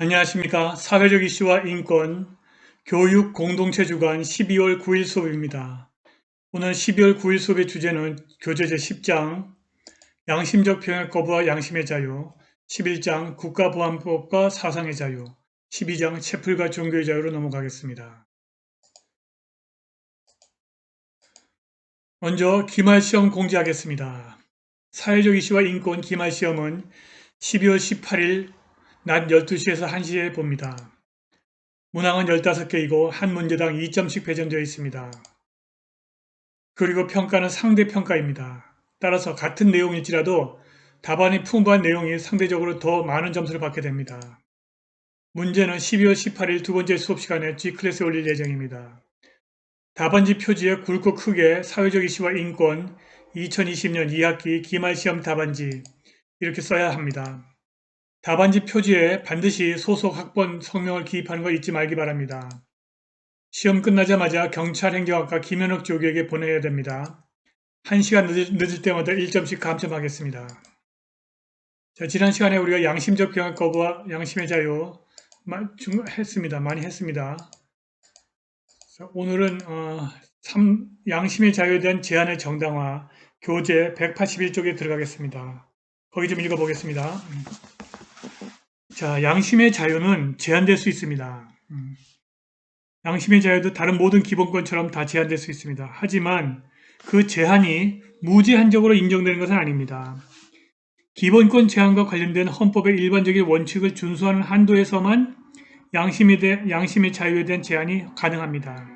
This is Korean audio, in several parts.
안녕하십니까. 사회적 이슈와 인권, 교육 공동체 주간 12월 9일 수업입니다. 오늘 12월 9일 수업의 주제는 교재 제10장 양심적 병역 거부와 양심의 자유, 11장 국가보안법과 사상의 자유, 12장 채플과 종교의 자유로 넘어가겠습니다. 먼저 기말시험 공지하겠습니다. 사회적 이슈와 인권 기말시험은 12월 18일 낮 12시에서 1시에 봅니다. 문항은 15개이고 한 문제당 2점씩 배정되어 있습니다. 그리고 평가는 상대평가입니다. 따라서 같은 내용일지라도 답안이 풍부한 내용이 상대적으로 더 많은 점수를 받게 됩니다. 문제는 12월 18일 두 번째 수업 시간에 G클래스에 올릴 예정입니다. 답안지 표지에 굵고 크게 사회적 이슈와 인권 2020년 2학기 기말시험 답안지 이렇게 써야 합니다. 답안지 표지에 반드시 소속 학번 성명을 기입하는 거 잊지 말기 바랍니다. 시험 끝나자마자 경찰행정학과 김현욱 조교에게 보내야 됩니다. 1시간 늦을 때마다 1점씩 감점하겠습니다. 자, 지난 시간에 우리가 양심적 병역 거부와 양심의 자유 많이 했습니다. 자, 오늘은 양심의 자유에 대한 제한의 정당화 교재 181쪽에 들어가겠습니다. 거기 좀 읽어보겠습니다. 자, 양심의 자유는 제한될 수 있습니다. 양심의 자유도 다른 모든 기본권처럼 다 제한될 수 있습니다. 하지만 그 제한이 무제한적으로 인정되는 것은 아닙니다. 기본권 제한과 관련된 헌법의 일반적인 원칙을 준수하는 한도에서만 양심의 자유에 대한 제한이 가능합니다.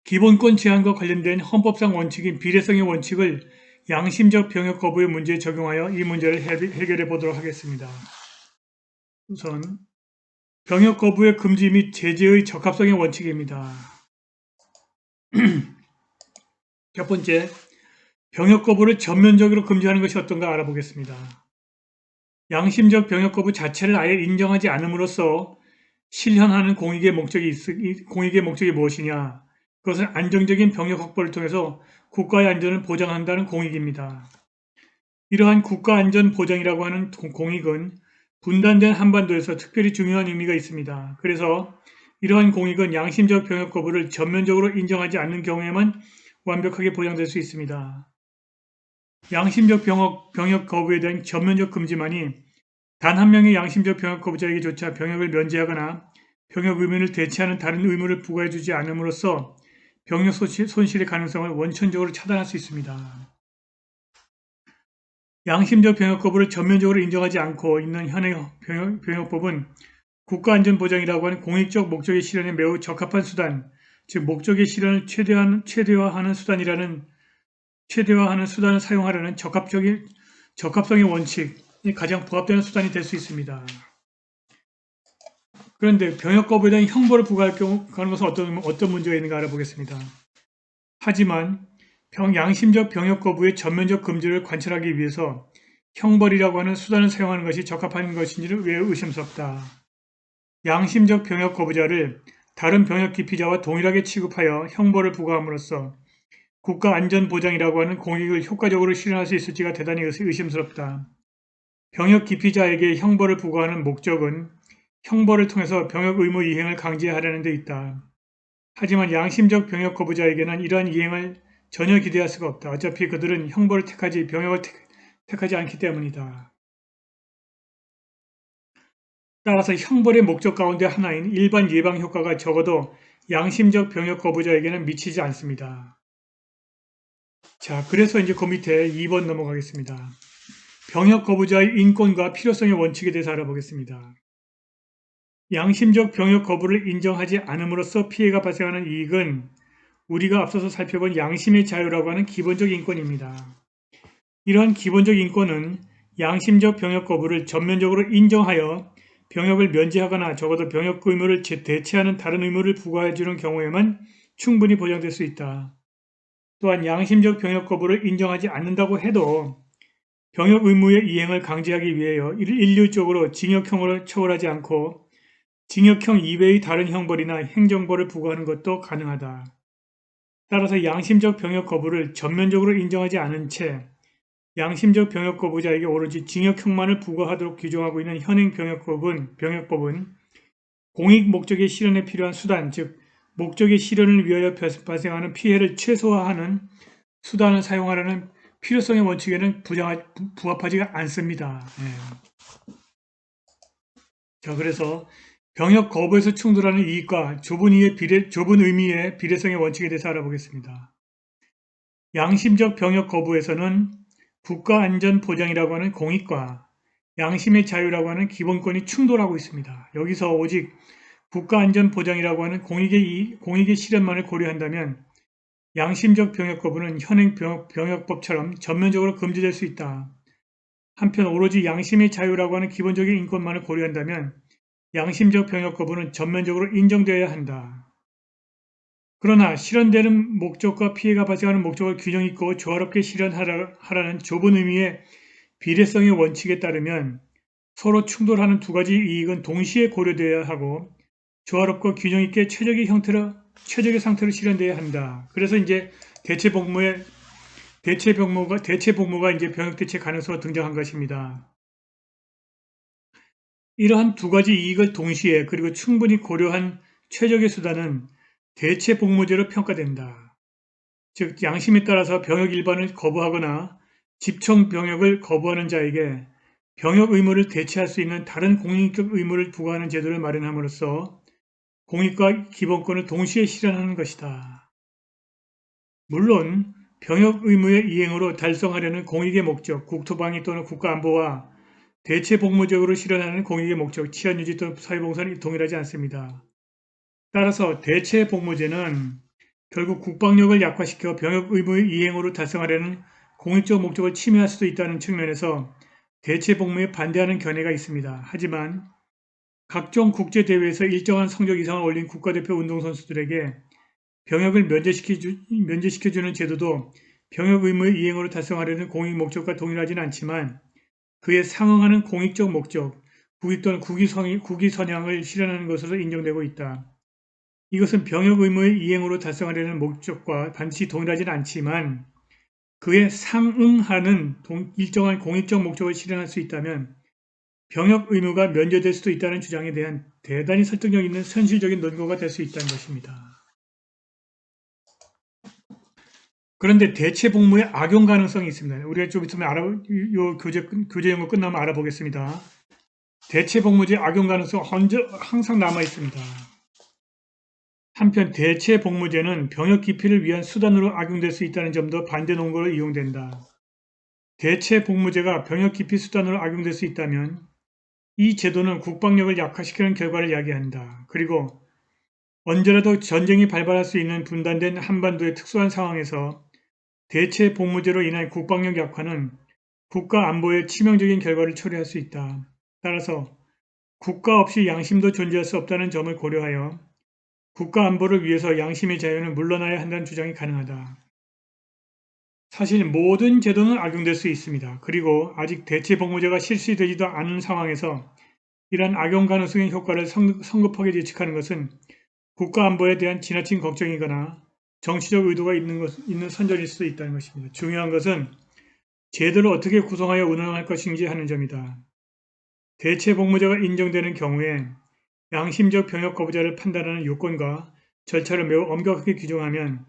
기본권 제한과 관련된 헌법상 원칙인 비례성의 원칙을 양심적 병역 거부의 문제에 적용하여 이 문제를 해결해 보도록 하겠습니다. 우선 병역 거부의 금지 및 제재의 적합성의 원칙입니다. 첫 번째, 병역 거부를 전면적으로 금지하는 것이 어떤가 알아보겠습니다. 양심적 병역 거부 자체를 아예 인정하지 않음으로써 실현하는 공익의 목적이 무엇이냐? 그것은 안정적인 병역 확보를 통해서 국가의 안전을 보장한다는 공익입니다. 이러한 국가 안전 보장이라고 하는 공익은 분단된 한반도에서 특별히 중요한 의미가 있습니다. 그래서 이러한 공익은 양심적 병역 거부를 전면적으로 인정하지 않는 경우에만 완벽하게 보장될 수 있습니다. 양심적 병역 거부에 대한 전면적 금지만이 단 한 명의 양심적 병역 거부자에게조차 병역을 면제하거나 병역 의무를 대체하는 다른 의무를 부과해주지 않음으로써 병역 손실의 가능성을 원천적으로 차단할 수 있습니다. 양심적 병역 거부를 전면적으로 인정하지 않고 있는 현행 병역법은 국가안전보장이라고 하는 공익적 목적의 실현에 매우 적합한 수단, 즉 목적의 실현을 최대화하는 수단을 사용하려는 적합성의 원칙이 가장 부합되는 수단이 될 수 있습니다. 그런데 병역 거부에 대한 형벌을 부과할 경우 그런 것은 어떤 문제가 있는가 알아보겠습니다. 하지만 양심적 병역 거부의 전면적 금지를 관철하기 위해서 형벌이라고 하는 수단을 사용하는 것이 적합한 것인지는 매우 의심스럽다. 양심적 병역 거부자를 다른 병역 기피자와 동일하게 취급하여 형벌을 부과함으로써 국가 안전보장이라고 하는 공익을 효과적으로 실현할 수 있을지가 대단히 의심스럽다. 병역 기피자에게 형벌을 부과하는 목적은 형벌을 통해서 병역 의무 이행을 강제하려는 데 있다. 하지만 양심적 병역 거부자에게는 이러한 이행을 전혀 기대할 수가 없다. 어차피 그들은 형벌을 병역을 택하지 않기 때문이다. 따라서 형벌의 목적 가운데 하나인 일반 예방 효과가 적어도 양심적 병역 거부자에게는 미치지 않습니다. 자, 그래서 이제 그 밑에 2번 넘어가겠습니다. 병역 거부자의 인권과 필요성의 원칙에 대해서 알아보겠습니다. 양심적 병역 거부를 인정하지 않음으로써 피해가 발생하는 이익은 우리가 앞서서 살펴본 양심의 자유라고 하는 기본적 인권입니다. 이러한 기본적 인권은 양심적 병역 거부를 전면적으로 인정하여 병역을 면제하거나 적어도 병역 의무를 대체하는 다른 의무를 부과해주는 경우에만 충분히 보장될 수 있다. 또한 양심적 병역 거부를 인정하지 않는다고 해도 병역 의무의 이행을 강제하기 위하여 일률적으로 징역형으로 처벌하지 않고 징역형 이외의 다른 형벌이나 행정벌을 부과하는 것도 가능하다. 따라서 양심적 병역 거부를 전면적으로 인정하지 않은 채 양심적 병역 거부자에게 오로지 징역형만을 부과하도록 규정하고 있는 현행 병역법은 공익 목적의 실현에 필요한 수단, 즉 목적의 실현을 위하여 발생하는 피해를 최소화하는 수단을 사용하라는 필요성의 원칙에는 부합하지 않습니다. 자, 그래서 병역 거부에서 충돌하는 이익과 좁은 의미의 비례성의 원칙에 대해서 알아보겠습니다. 양심적 병역 거부에서는 국가안전보장이라고 하는 공익과 양심의 자유라고 하는 기본권이 충돌하고 있습니다. 여기서 오직 국가안전보장이라고 하는 공익의 실현만을 고려한다면 양심적 병역 거부는 현행 병역법처럼 전면적으로 금지될 수 있다. 한편 오로지 양심의 자유라고 하는 기본적인 인권만을 고려한다면 양심적 병역 거부는 전면적으로 인정되어야 한다. 그러나 실현되는 목적과 피해가 발생하는 목적을 균형 있고 조화롭게 실현하라는 좁은 의미의 비례성의 원칙에 따르면 서로 충돌하는 두 가지 이익은 동시에 고려되어야 하고 조화롭고 균형 있게 최적의 상태로 실현되어야 한다. 그래서 이제 대체 복무가 이제 병역 대체 가능성으로 등장한 것입니다. 이러한 두 가지 이익을 동시에 그리고 충분히 고려한 최적의 수단은 대체 복무제로 평가된다. 즉 양심에 따라서 병역 일반을 거부하거나 집총 병역을 거부하는 자에게 병역 의무를 대체할 수 있는 다른 공익적 의무를 부과하는 제도를 마련함으로써 공익과 기본권을 동시에 실현하는 것이다. 물론 병역 의무의 이행으로 달성하려는 공익의 목적, 국토방위 또는 국가안보와 대체 복무적으로 실현하는 공익의 목적, 치안유지 또는 사회봉사는 동일하지 않습니다. 따라서 대체 복무제는 결국 국방력을 약화시켜 병역 의무의 이행으로 달성하려는 공익적 목적을 침해할 수도 있다는 측면에서 대체 복무에 반대하는 견해가 있습니다. 하지만 각종 국제대회에서 일정한 성적 이상을 올린 국가대표 운동선수들에게 병역을 면제시켜주는 제도도 병역 의무의 이행으로 달성하려는 공익 목적과 동일하지는 않지만 그에 상응하는 공익적 목적, 국익 또는 국위 선양을 실현하는 것으로 인정되고 있다. 이것은 병역 의무의 이행으로 달성하려는 목적과 반드시 동일하지는 않지만 그에 상응하는 일정한 공익적 목적을 실현할 수 있다면 병역 의무가 면제될 수도 있다는 주장에 대한 대단히 설득력 있는 현실적인 논거가 될 수 있다는 것입니다. 그런데 대체 복무의 악용 가능성이 있습니다. 우리가 좀 있으면 교재 연구 끝나면 알아보겠습니다. 대체 복무제 악용 가능성 항상 남아 있습니다. 한편 대체 복무제는 병역 기피를 위한 수단으로 악용될 수 있다는 점도 반대 논거로 이용된다. 대체 복무제가 병역 기피 수단으로 악용될 수 있다면 이 제도는 국방력을 약화시키는 결과를 야기한다. 그리고 언제라도 전쟁이 발발할 수 있는 분단된 한반도의 특수한 상황에서 대체 복무제로 인한 국방력 약화는 국가 안보에 치명적인 결과를 초래할 수 있다. 따라서 국가 없이 양심도 존재할 수 없다는 점을 고려하여 국가 안보를 위해서 양심의 자유는 물러나야 한다는 주장이 가능하다. 사실 모든 제도는 악용될 수 있습니다. 그리고 아직 대체 복무제가 실시되지도 않은 상황에서 이러한 악용 가능성의 효과를 성급하게 예측하는 것은 국가 안보에 대한 지나친 걱정이거나 정치적 의도가 있는 선전일 수도 있다는 것입니다. 중요한 것은 제도를 어떻게 구성하여 운영할 것인지 하는 점이다. 대체 복무제가 인정되는 경우에 양심적 병역 거부자를 판단하는 요건과 절차를 매우 엄격하게 규정하면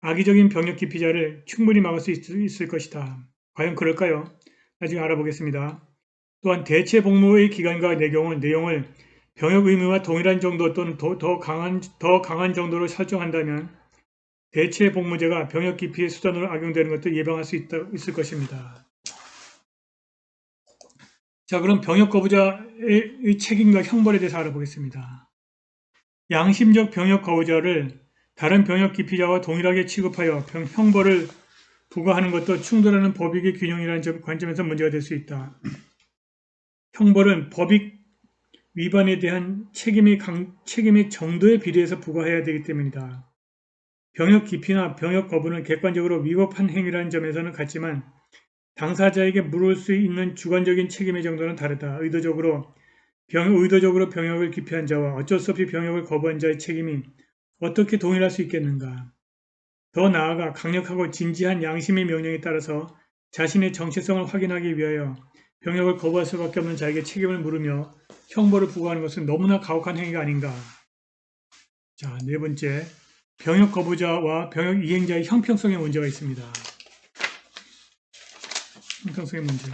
악의적인 병역 기피자를 충분히 막을 수 있을 것이다. 과연 그럴까요? 나중에 알아보겠습니다. 또한 대체 복무의 기간과 내용을 병역 의무와 동일한 정도 또는 더 강한 정도로 설정한다면 대체 복무제가 병역 기피의 수단으로 악용되는 것도 예방할 수 있을 것입니다. 자, 그럼 병역 거부자의 책임과 형벌에 대해서 알아보겠습니다. 양심적 병역 거부자를 다른 병역 기피자와 동일하게 취급하여 형벌을 부과하는 것도 충돌하는 법익의 균형이라는 관점에서 문제가 될 수 있다. 형벌은 법익 위반에 대한 책임의 정도에 비례해서 부과해야 되기 때문이다. 병역 기피나 병역 거부는 객관적으로 위법한 행위라는 점에서는 같지만 당사자에게 물을 수 있는 주관적인 책임의 정도는 다르다. 의도적으로 병역을 기피한 자와 어쩔 수 없이 병역을 거부한 자의 책임이 어떻게 동일할 수 있겠는가. 더 나아가 강력하고 진지한 양심의 명령에 따라서 자신의 정체성을 확인하기 위하여 병역을 거부할 수밖에 없는 자에게 책임을 물으며 형벌을 부과하는 것은 너무나 가혹한 행위가 아닌가. 자, 네 번째, 병역 거부자와 병역 이행자의 형평성의 문제가 있습니다. 형평성의 문제.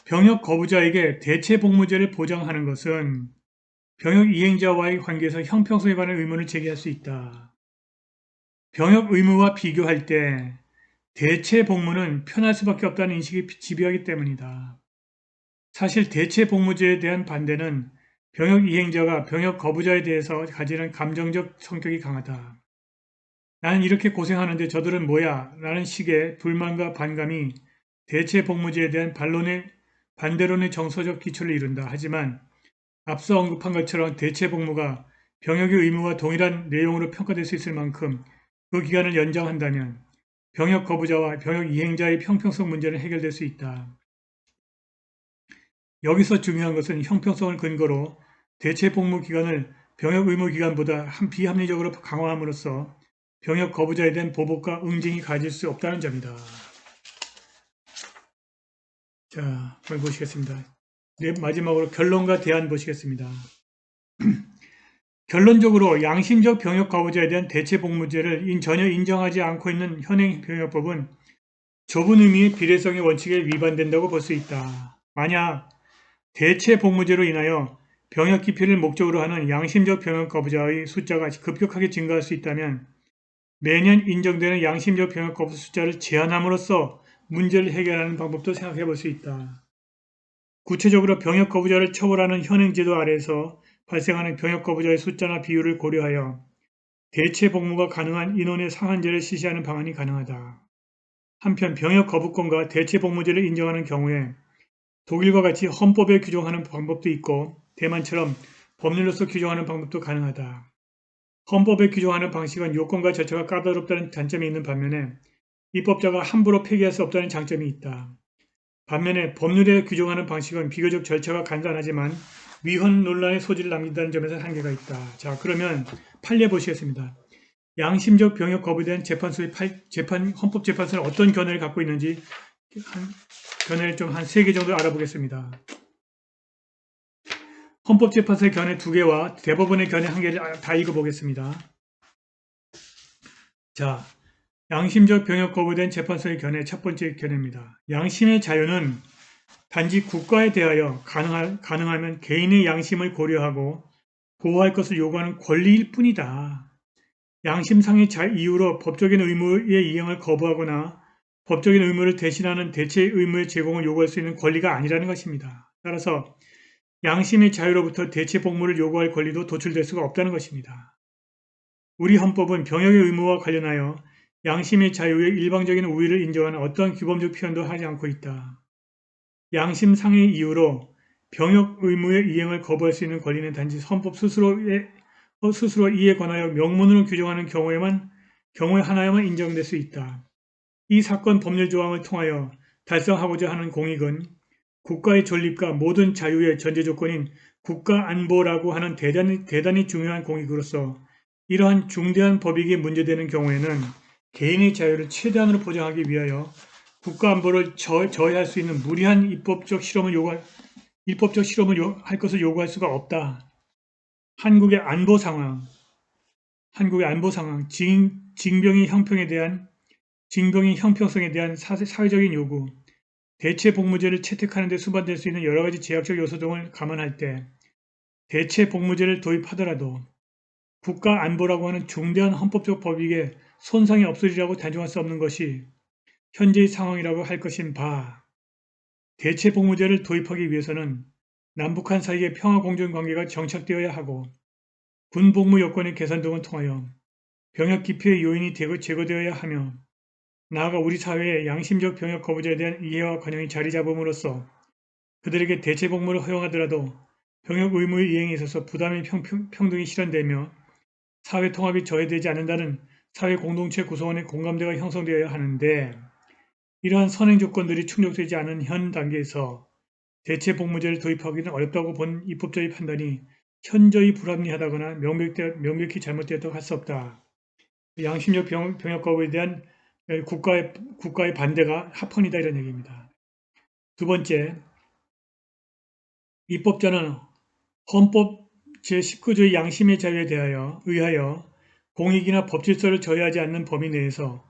병역 거부자에게 대체 복무제를 보장하는 것은 병역 이행자와의 관계에서 형평성에 관한 의문을 제기할 수 있다. 병역 의무와 비교할 때 대체 복무는 편할 수밖에 없다는 인식이 지배하기 때문이다. 사실 대체 복무제에 대한 반대는 병역 이행자가 병역 거부자에 대해서 가지는 감정적 성격이 강하다. 나는 이렇게 고생하는데 저들은 뭐야? 라는 식의 불만과 반감이 대체 복무제에 대한 반대론의 정서적 기초를 이룬다. 하지만 앞서 언급한 것처럼 대체 복무가 병역의 의무와 동일한 내용으로 평가될 수 있을 만큼 그 기간을 연장한다면 병역 거부자와 병역 이행자의 형평성 문제는 해결될 수 있다. 여기서 중요한 것은 형평성을 근거로 대체 복무 기간을 병역 의무 기간보다 비합리적으로 강화함으로써 병역 거부자에 대한 보복과 응징이 가질 수 없다는 점이다. 자, 한번 보시겠습니다. 네, 마지막으로 결론과 대안 보시겠습니다. 결론적으로 양심적 병역 거부자에 대한 대체 복무제를 전혀 인정하지 않고 있는 현행 병역법은 좁은 의미의 비례성의 원칙에 위반된다고 볼 수 있다. 만약 대체 복무제로 인하여 병역 기피를 목적으로 하는 양심적 병역 거부자의 숫자가 급격하게 증가할 수 있다면 매년 인정되는 양심적 병역 거부 숫자를 제한함으로써 문제를 해결하는 방법도 생각해 볼 수 있다. 구체적으로 병역 거부자를 처벌하는 현행 제도 아래에서 발생하는 병역 거부자의 숫자나 비율을 고려하여 대체 복무가 가능한 인원의 상한제를 실시하는 방안이 가능하다. 한편 병역 거부권과 대체 복무제를 인정하는 경우에 독일과 같이 헌법에 규정하는 방법도 있고 대만처럼 법률로서 규정하는 방법도 가능하다. 헌법에 규정하는 방식은 요건과 절차가 까다롭다는 단점이 있는 반면에 입법자가 함부로 폐기할 수 없다는 장점이 있다. 반면에 법률에 규정하는 방식은 비교적 절차가 간단하지만 위헌 논란의 소지를 남긴다는 점에서 한계가 있다. 자, 그러면 판례 보시겠습니다. 양심적 병역 거부에 대한 헌법재판소는 어떤 견해를 갖고 있는지 견해를 좀 한 3개 정도 알아보겠습니다. 헌법재판소의 견해 2개와 대법원의 견해 1개를 다 읽어보겠습니다. 자, 양심적 병역 거부에 대한 재판소의 견해 첫 번째 견해입니다. 양심의 자유는 단지 국가에 대하여 가능하면 개인의 양심을 고려하고 보호할 것을 요구하는 권리일 뿐이다. 양심상의 이유로 법적인 의무의 이행을 거부하거나 법적인 의무를 대신하는 대체 의무의 제공을 요구할 수 있는 권리가 아니라는 것입니다. 따라서 양심의 자유로부터 대체 복무를 요구할 권리도 도출될 수가 없다는 것입니다. 우리 헌법은 병역의 의무와 관련하여 양심의 자유의 일방적인 우위를 인정하는 어떠한 규범적 표현도 하지 않고 있다. 양심상의 이유로 병역 의무의 이행을 거부할 수 있는 권리는 단지 헌법 스스로 이에 관하여 명문으로 규정하는 경우에 하나에만 인정될 수 있다. 이 사건 법률 조항을 통하여 달성하고자 하는 공익은 국가의 존립과 모든 자유의 전제 조건인 국가 안보라고 하는 대단히 중요한 공익으로서 이러한 중대한 법익이 문제되는 경우에는 개인의 자유를 최대한으로 보장하기 위하여 국가 안보를 저해할 수 있는 무리한 일법적 실험을 할 것을 요구할 수가 없다. 한국의 안보 상황, 징병의 형평성에 대한 사회적인 요구, 대체 복무제를 채택하는 데 수반될 수 있는 여러 가지 제약적 요소 등을 감안할 때 대체 복무제를 도입하더라도 국가 안보라고 하는 중대한 헌법적 법익에 손상이 없으리라고 단정할 수 없는 것이 현재의 상황이라고 할 것인 바, 대체 복무제를 도입하기 위해서는 남북한 사이의 평화 공존 관계가 정착되어야 하고 군 복무 여건의 개선 등을 통하여 병역 기피의 요인이 제거되어야 하며 나아가 우리 사회의 양심적 병역 거부자에 대한 이해와 관용이 자리 잡음으로써 그들에게 대체 복무를 허용하더라도 병역 의무의 이행에 있어서 부담이 평등히 실현되며 사회 통합이 저해되지 않는다는 사회 공동체 구성원의 공감대가 형성되어야 하는데 이러한 선행 조건들이 충족되지 않은 현 단계에서 대체 복무제를 도입하기는 어렵다고 본 입법자의 판단이 현저히 불합리하다거나 명백히 잘못되었다고 할 수 없다. 양심적 병역 거부에 대한 국가의 반대가 합헌이다 이런 얘기입니다. 두 번째, 입법자는 헌법 제19조의 양심의 자유에 의하여 공익이나 법질서를 저해하지 않는 범위 내에서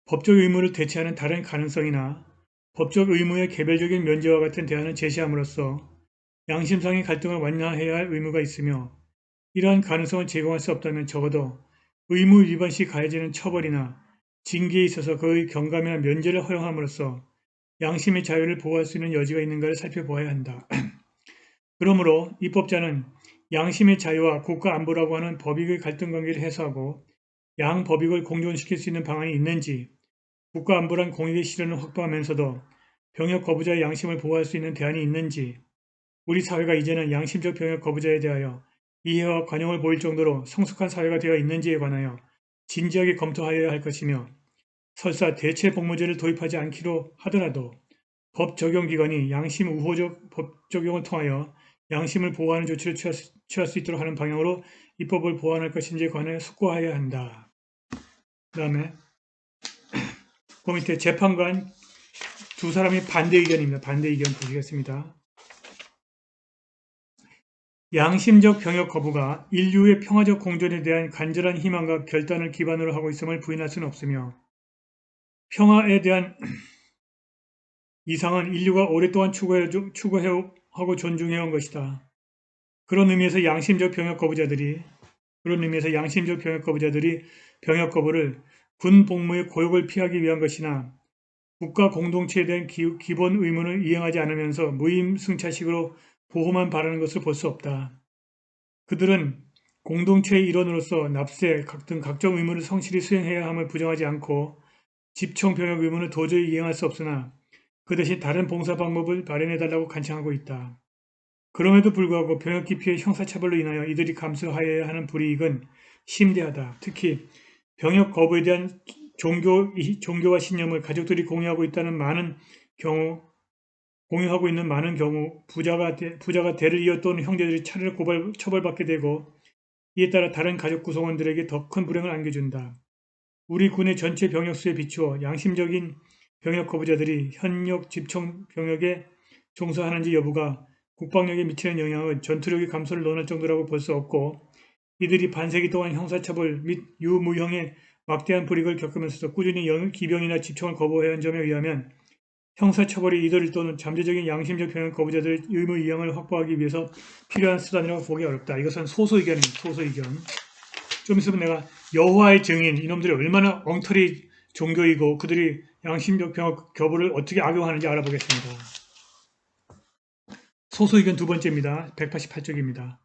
법적 의무를 대체하는 다른 가능성이나 법적 의무의 개별적인 면제와 같은 대안을 제시함으로써 양심상의 갈등을 완화해야 할 의무가 있으며 이러한 가능성을 제공할 수 없다면 적어도 의무 위반 시 가해지는 처벌이나 징계에 있어서 그의 경감이나 면제를 허용함으로써 양심의 자유를 보호할 수 있는 여지가 있는가를 살펴보아야 한다. 그러므로 입법자는 양심의 자유와 국가 안보라고 하는 법익의 갈등관계를 해소하고 양 법익을 공존시킬 수 있는 방안이 있는지, 국가 안보란 공익의 실현을 확보하면서도 병역 거부자의 양심을 보호할 수 있는 대안이 있는지, 우리 사회가 이제는 양심적 병역 거부자에 대하여 이해와 관용을 보일 정도로 성숙한 사회가 되어 있는지에 관하여 진지하게 검토하여야 할 것이며, 설사 대체 복무제를 도입하지 않기로 하더라도 법 적용 기관이 양심 우호적 법 적용을 통하여 양심을 보호하는 조치를 취할 수 있도록 하는 방향으로 입법을 보완할 것인지에 관해 숙고하여야 한다. 그 다음에 그 밑에 재판관 두 사람이 반대 의견입니다. 반대 의견 보시겠습니다. 양심적 병역 거부가 인류의 평화적 공존에 대한 간절한 희망과 결단을 기반으로 하고 있음을 부인할 수는 없으며 평화에 대한 이상은 인류가 오랫동안 추구하고 존중해온 것이다. 그런 의미에서 양심적 병역 거부자들이 병역 거부를 군 복무의 고역을 피하기 위한 것이나 국가 공동체에 대한 기본 의무를 이행하지 않으면서 무임승차식으로 보호만 바라는 것을 볼 수 없다. 그들은 공동체의 일원으로서 납세 등 각종 의무를 성실히 수행해야 함을 부정하지 않고 집총 병역 의무는 도저히 이행할 수 없으나 그 대신 다른 봉사 방법을 마련해달라고 간청하고 있다. 그럼에도 불구하고 병역 기피의 형사처벌로 인하여 이들이 감수하여야 하는 불이익은 심대하다. 특히 병역 거부에 대한 종교와 신념을 가족들이 공유하고 있는 많은 경우 부자가 대를 이었던 형제들이 차례로 처벌받게 되고 이에 따라 다른 가족 구성원들에게 더 큰 불행을 안겨준다. 우리 군의 전체 병역 수에 비추어 양심적인 병역 거부자들이 현역 집총 병역에 종사하는지 여부가 국방력에 미치는 영향은 전투력의 감소를 논할 정도라고 볼 수 없고 이들이 반세기 동안 형사처벌 및 유무형의 막대한 불이익을 겪으면서도 꾸준히 기병이나 집총을 거부해온 점에 의하면 형사처벌이 이들 또는 잠재적인 양심적 병역 거부자들의 의무 이행을 확보하기 위해서 필요한 수단이라고 보기 어렵다. 이것은 소수 의견입니다. 소수 의견. 좀 있으면 내가 여호와의 증인 이놈들이 얼마나 엉터리 종교이고 그들이 양심적 병역 거부를 어떻게 악용하는지 알아보겠습니다. 소수 의견 두 번째입니다. 188쪽입니다.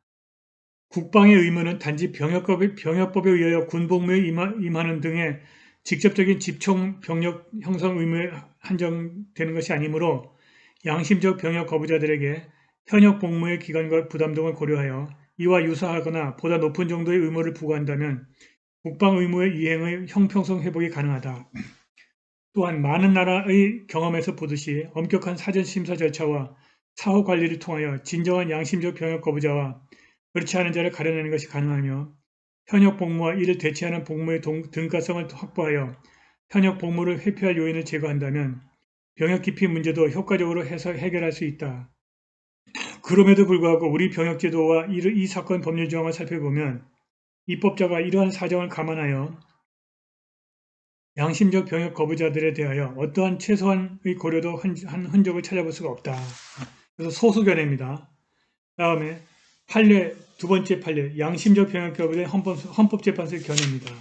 국방의 의무는 단지 병역법에 의하여 군복무에 임하는 등의 직접적인 집총 병력 형성 의무에 한정되는 것이 아니므로 양심적 병역 거부자들에게 현역 복무의 기간과 부담 등을 고려하여 이와 유사하거나 보다 높은 정도의 의무를 부과한다면 국방 의무의 이행의 형평성 회복이 가능하다. 또한 많은 나라의 경험에서 보듯이 엄격한 사전 심사 절차와 사후 관리를 통하여 진정한 양심적 병역 거부자와 그렇지 않은 자를 가려내는 것이 가능하며 현역 복무와 이를 대체하는 복무의 등가성을 확보하여 현역 복무를 회피할 요인을 제거한다면 병역 기피 문제도 효과적으로 해결할 수 있다. 그럼에도 불구하고 우리 병역제도와 이 사건 법률 조항을 살펴보면 입법자가 이러한 사정을 감안하여 양심적 병역 거부자들에 대하여 어떠한 최소한의 고려도 한 흔적을 찾아볼 수가 없다. 그래서 소수견해입니다. 다음에 두 번째 판례, 양심적 병역 거부자의 헌법재판소의 견해입니다.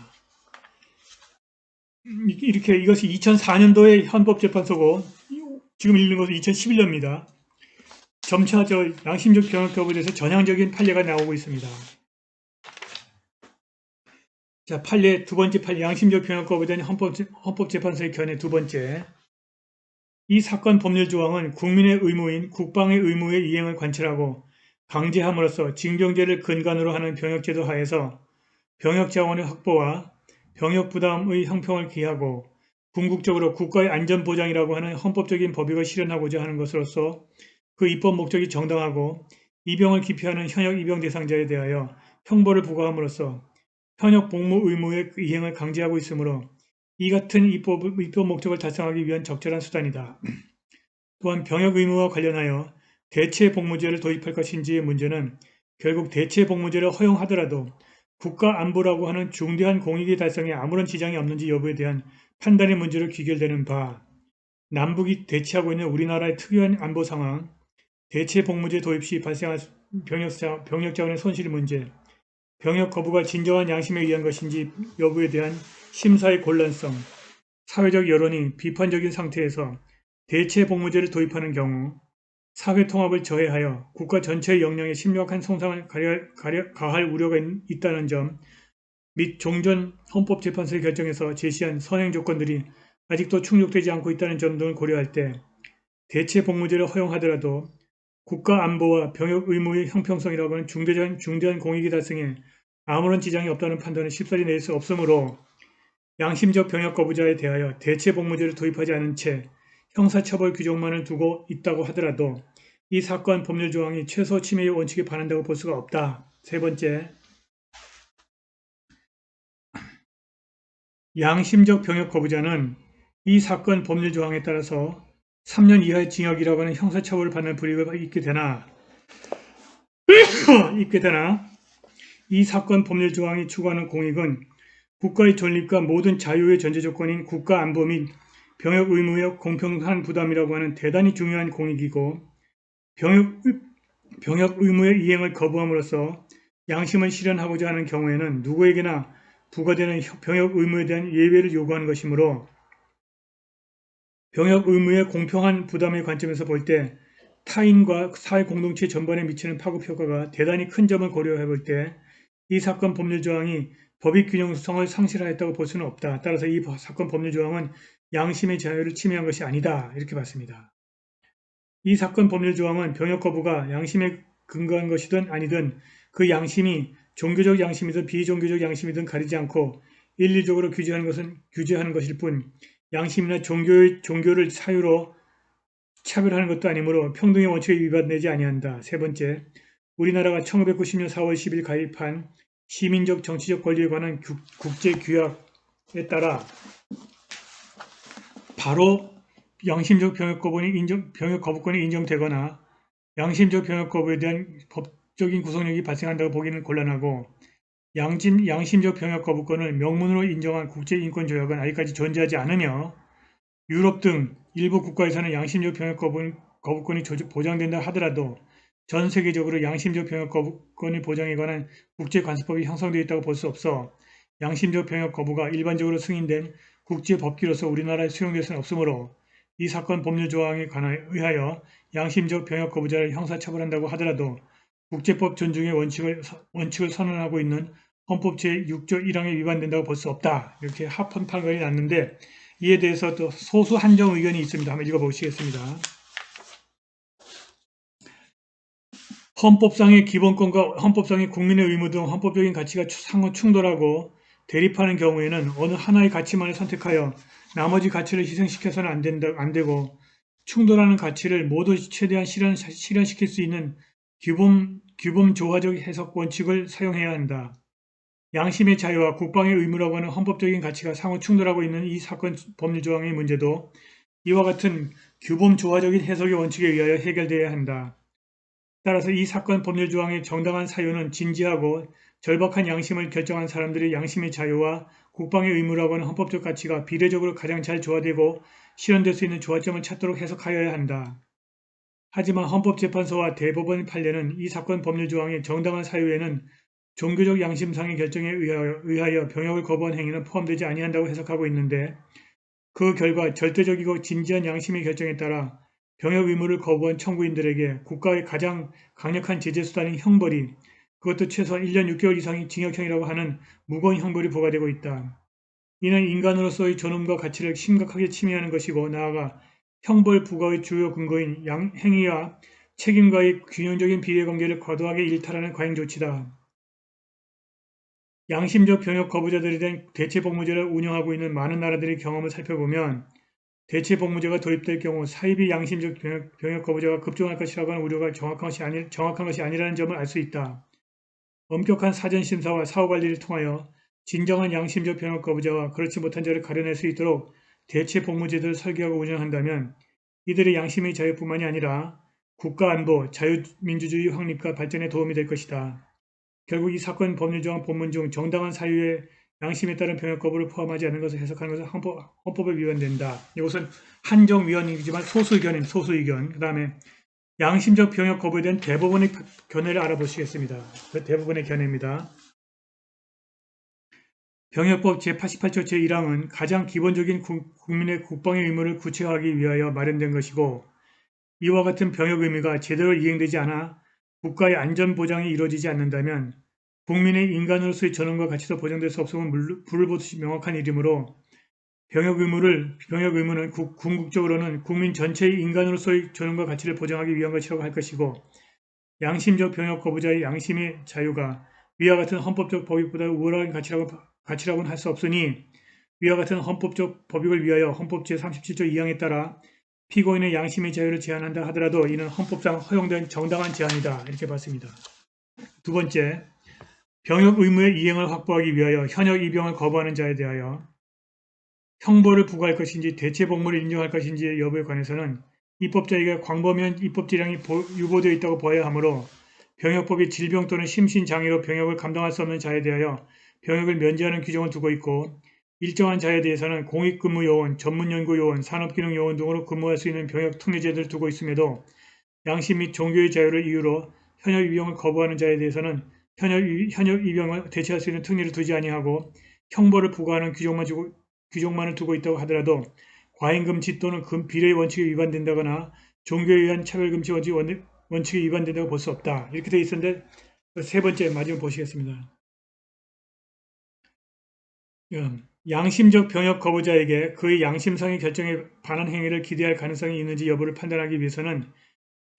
이것이 2004년도의 헌법재판소고 지금 읽는 것은 2011년입니다. 점차 양심적 병역 거부에 대해서 전향적인 판례가 나오고 있습니다. 자, 두 번째 판례, 양심적 병역 거부에 대한 헌법재판소의 견해 두 번째. 이 사건 법률 조항은 국민의 의무인 국방의 의무의 이행을 관철하고 강제함으로써 징병제를 근간으로 하는 병역제도 하에서 병역자원의 확보와 병역부담의 형평을 기하고 궁극적으로 국가의 안전보장이라고 하는 헌법적인 법익을 실현하고자 하는 것으로서 그 입법 목적이 정당하고 입영을 기피하는 현역 입영 대상자에 대하여 형벌을 부과함으로써 현역 복무 의무의 이행을 강제하고 있으므로 이 같은 입법 목적을 달성하기 위한 적절한 수단이다. 또한 병역 의무와 관련하여 대체복무제를 도입할 것인지의 문제는 결국 대체복무제를 허용하더라도 국가 안보라고 하는 중대한 공익의 달성에 아무런 지장이 없는지 여부에 대한 판단의 문제로 귀결되는 바, 남북이 대치하고 있는 우리나라의 특유한 안보 상황, 대체복무제 도입 시 발생할 병역 자원의 손실 문제, 병역 거부가 진정한 양심에 의한 것인지 여부에 대한 심사의 곤란성, 사회적 여론이 비판적인 상태에서 대체복무제를 도입하는 경우 사회 통합을 저해하여 국가 전체의 역량에 심각한 손상을 가할 우려가 있다는 점 및 종전 헌법재판소의 결정에서 제시한 선행 조건들이 아직도 충족되지 않고 있다는 점 등을 고려할 때 대체복무제를 허용하더라도 국가 안보와 병역 의무의 형평성이라고 하는 중대한 공익의 달성에 아무런 지장이 없다는 판단을 쉽사리 낼 수 없으므로 양심적 병역 거부자에 대하여 대체복무제를 도입하지 않은 채 형사처벌 규정만을 두고 있다고 하더라도 이 사건 법률 조항이 최소 침해의 원칙에 반한다고 볼 수가 없다. 세 번째, 양심적 병역 거부자는 이 사건 법률 조항에 따라서 3년 이하의 징역이라고 하는 형사처벌을 받는 불이익을 입게 되나 이 사건 법률 조항이 추구하는 공익은 국가의 존립과 모든 자유의 전제 조건인 국가 안보 및 병역 의무의 공평한 부담이라고 하는 대단히 중요한 공익이고 병역 의무의 이행을 거부함으로써 양심을 실현하고자 하는 경우에는 누구에게나 부과되는 병역 의무에 대한 예외를 요구하는 것이므로 병역 의무의 공평한 부담의 관점에서 볼 때 타인과 사회 공동체 전반에 미치는 파급 효과가 대단히 큰 점을 고려해 볼 때 이 사건 법률 조항이 법익 균형성을 상실하였다고 볼 수는 없다. 따라서 이 사건 법률 조항은 양심의 자유를 침해한 것이 아니다. 이렇게 봤습니다. 이 사건 법률 조항은 병역 거부가 양심에 근거한 것이든 아니든 그 양심이 종교적 양심이든 비종교적 양심이든 가리지 않고 일률적으로 규제하는 것일 뿐 양심이나 종교를 사유로 차별하는 것도 아니므로 평등의 원칙에 위반되지 아니한다. 세 번째, 우리나라가 1990년 4월 10일 가입한 시민적 정치적 권리에 관한 국제규약에 따라 바로 양심적 병역 거부권이 인정되거나 양심적 병역 거부에 대한 법적인 구속력이 발생한다고 보기는 곤란하고 양심적 병역 거부권을 명문으로 인정한 국제인권조약은 아직까지 존재하지 않으며 유럽 등 일부 국가에서는 양심적 병역 거부권이 보장된다 하더라도 전 세계적으로 양심적 병역 거부권의 보장에 관한 국제관습법이 형성되어 있다고 볼 수 없어 양심적 병역 거부가 일반적으로 승인된 국제법규로서 우리나라에 수용될 수는 없으므로 이 사건 법률 조항에 의하여 양심적 병역 거부자를 형사처벌한다고 하더라도 국제법 존중의 원칙을 선언하고 있는 헌법 제6조 1항에 위반된다고 볼 수 없다. 이렇게 합헌 판결이 났는데 이에 대해서 또 소수 한정 의견이 있습니다. 한번 읽어보시겠습니다. 헌법상의 기본권과 헌법상의 국민의 의무 등 헌법적인 가치가 상호 충돌하고 대립하는 경우에는 어느 하나의 가치만을 선택하여 나머지 가치를 희생시켜서는 안 되고 충돌하는 가치를 모두 최대한 실현시킬 수 있는 규범조화적 해석 원칙을 사용해야 한다. 양심의 자유와 국방의 의무라고 하는 헌법적인 가치가 상호 충돌하고 있는 이 사건 법률 조항의 문제도 이와 같은 규범조화적인 해석의 원칙에 의하여 해결되어야 한다. 따라서 이 사건 법률 조항의 정당한 사유는 진지하고 절박한 양심을 결정한 사람들의 양심의 자유와 국방의 의무라고 하는 헌법적 가치가 비례적으로 가장 잘 조화되고 실현될 수 있는 조화점을 찾도록 해석하여야 한다. 하지만 헌법재판소와 대법원 판례는 이 사건 법률 조항의 정당한 사유에는 종교적 양심상의 결정에 의하여 병역을 거부한 행위는 포함되지 아니한다고 해석하고 있는데 그 결과 절대적이고 진지한 양심의 결정에 따라 병역 의무를 거부한 청구인들에게 국가의 가장 강력한 제재 수단인 형벌이 그것도 최소한 1년 6개월 이상의 징역형이라고 하는 무거운 형벌이 부과되고 있다. 이는 인간으로서의 존엄과 가치를 심각하게 침해하는 것이고 나아가 형벌 부과의 주요 근거인 행위와 책임과의 균형적인 비례관계를 과도하게 일탈하는 과잉 조치다. 양심적 병역 거부자들에 대한 대체복무제를 운영하고 있는 많은 나라들의 경험을 살펴보면 대체복무제가 도입될 경우 사입이 양심적 병역 거부자가 급증할 것이라고 하는 우려가 정확한 것이 아니라는 점을 알 수 있다. 엄격한 사전심사와 사후관리를 통하여 진정한 양심적 병역 거부자와 그렇지 못한 자를 가려낼 수 있도록 대체 복무제도를 설계하고 운영한다면 이들의 양심의 자유뿐만이 아니라 국가 안보, 자유민주주의 확립과 발전에 도움이 될 것이다. 결국 이 사건 법률조항 본문 중 정당한 사유의 양심에 따른 병역 거부를 포함하지 않는 것을 해석하는 것은 헌법에 위반된다. 이것은 한정위원이지만 소수 의견입니다. 소수 의견. 그 다음에 양심적 병역 거부에 대한 대부분의 견해를 알아보시겠습니다. 그 대부분의 견해입니다. 병역법 제88조 제1항은 가장 기본적인 국민의 국방의 의무를 구체화하기 위하여 마련된 것이고 이와 같은 병역 의무가 제대로 이행되지 않아 국가의 안전보장이 이루어지지 않는다면 국민의 인간으로서의 전원과 가치도 보장될 수 없음은 불을 보듯이 명확한 일이므로 병역 의무는 궁극적으로는 국민 전체의 인간으로서의 전원과 가치를 보장하기 위한 것이라고 할 것이고 양심적 병역 거부자의 양심의 자유가 위와 같은 헌법적 법익보다 우월한 가치라고는 할 수 없으니 위와 같은 헌법적 법익을 위하여 헌법 제37조 2항에 따라 피고인의 양심의 자유를 제한한다 하더라도 이는 헌법상 허용된 정당한 제한이다. 이렇게 봤습니다. 두 번째, 병역 의무의 이행을 확보하기 위하여 현역 입영을 거부하는 자에 대하여 형벌을 부과할 것인지 대체 복무를 인정할 것인지의 여부에 관해서는 입법자에게 광범위한 입법 지량이 유보되어 있다고 봐야 하므로 병역법이 질병 또는 심신장애로 병역을 감당할 수 없는 자에 대하여 병역을 면제하는 규정을 두고 있고 일정한 자에 대해서는 공익근무요원, 전문연구요원, 산업기능요원 등으로 근무할 수 있는 병역 특례제도를 두고 있음에도 양심 및 종교의 자유를 이유로 현역 입영을 거부하는 자에 대해서는 현역 입영을 대체할 수 있는 특례를 두지 아니하고 형벌을 부과하는 규정만을 두고 있다고 하더라도 과잉금치 또는 비례의 원칙에 위반된다거나 종교에 의한 차별금치 원칙에 위반된다고 볼 수 없다. 이렇게 되어 있었는데 세 번째 마지막 보시겠습니다. 양심적 병역 거부자에게 그의 양심상의 결정에 반한 행위를 기대할 가능성이 있는지 여부를 판단하기 위해서는